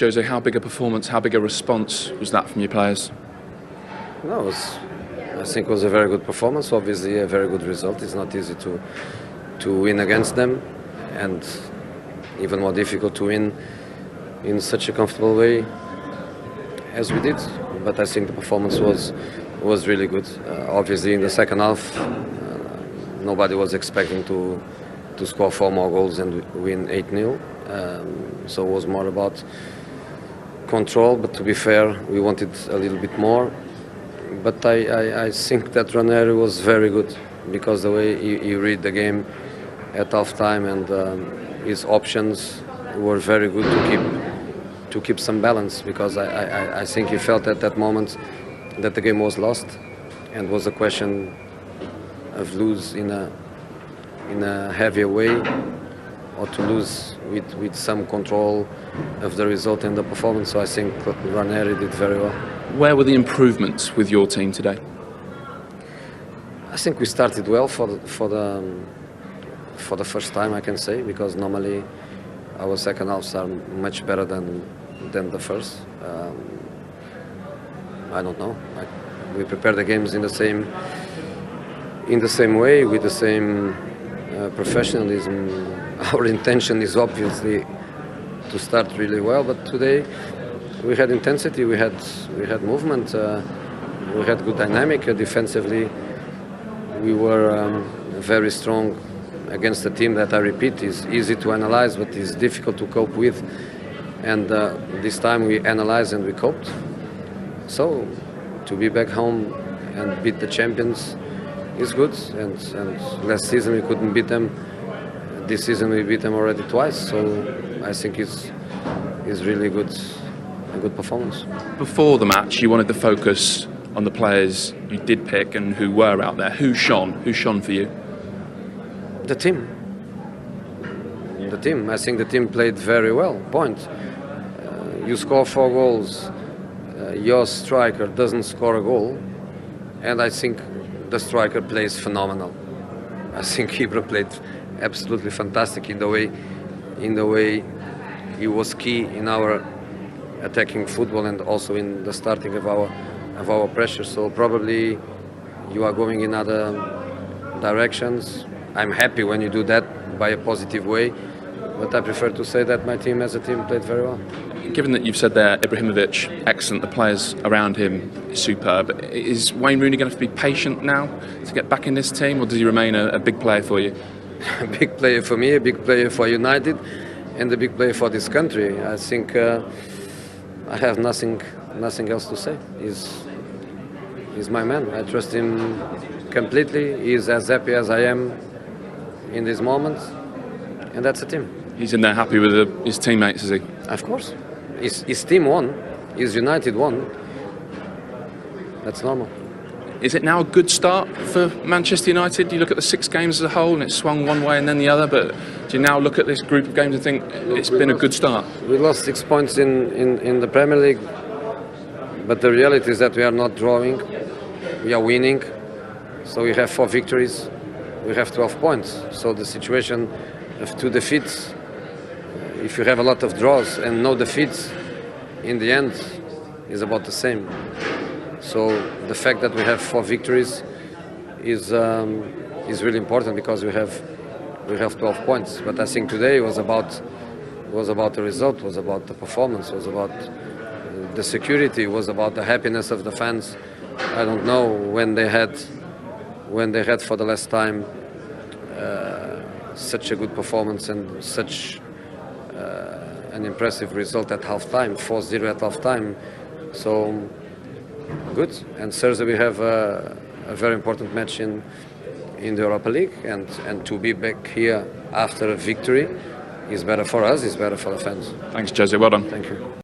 Jose, how big a performance, how big a response was that from your players? No, I think it was a very good performance. Obviously, a very good result. It's not easy to win against them, and even more difficult to win in such a comfortable way as we did. But I think the performance was really good. Obviously, in the second half, nobody was expecting to score 4 more goals and win 8-0. So it was more about control. But to be fair, we wanted a little bit more. But I think that Ranieri was very good, because the way he read the game at half time, and his options were very good to keep some balance, because I think he felt at that moment that the game was lost, and was a question of lose in a heavier way, or to lose with some control of the result and the performance. So I think Ranieri did very well. Where were the improvements with your team today? I think we started well for the first time, I can say, because normally our second halves are much better than the first. I don't know. We prepare the games in the same way, with the same professionalism. Our intention is obviously to start really well, but today we had intensity, we had movement, we had good dynamic. Defensively, we were very strong against a team that, I repeat, is easy to analyze but is difficult to cope with. And this time we analyzed and we coped. So to be back home and beat the champions is good. And last season we couldn't beat them. This season we beat them already twice. So I think it's really good. A good performance. Before the match, you wanted to focus on the players you did pick and who were out there. Who shone? Who shone for you? The team. The team. I think the team played very well. Point. You score 4 goals. Your striker doesn't score a goal, and I think the striker plays phenomenal. I think Ibra played absolutely fantastic in the way he was key in our attacking football, and also in the starting of our pressure. So probably you are going in other directions. I'm happy when you do that by a positive way, but I prefer to say that my team as a team played very well. Given that you've said there, Ibrahimovic, excellent, the players around him, superb, is Wayne Rooney going to have to be patient now to get back in this team, or does he remain a big player for you? A big player for me, a big player for United, and a big player for this country. I think I have nothing else to say. He's my man. I trust him completely. He's as happy as I am in this moment, and that's the team. He's in there happy with his teammates, is he? Of course. His team won. His United won. That's normal. Is it now a good start for Manchester United? Do you look at the 6 games as a whole and it's swung one way and then the other, but do you now look at this group of games and think it's been a good start? We lost 6 points in the Premier League, but the reality is that we are not drawing, we are winning. So we have 4 victories, we have 12 points. So the situation of 2 defeats, if you have a lot of draws and no defeats, in the end is about the same. So the fact that we have 4 victories is really important, because we have 12 points. But I think today was about the result, was about the performance, was about the security, was about the happiness of the fans. I don't know when they had for the last time such a good performance and such an impressive result at half-time, 4-0 at half-time. So good. And Thursday we have a very important match in the Europa League, and to be back here after a victory is better for us, is better for the fans. Thanks, Jose. Well done. Thank you.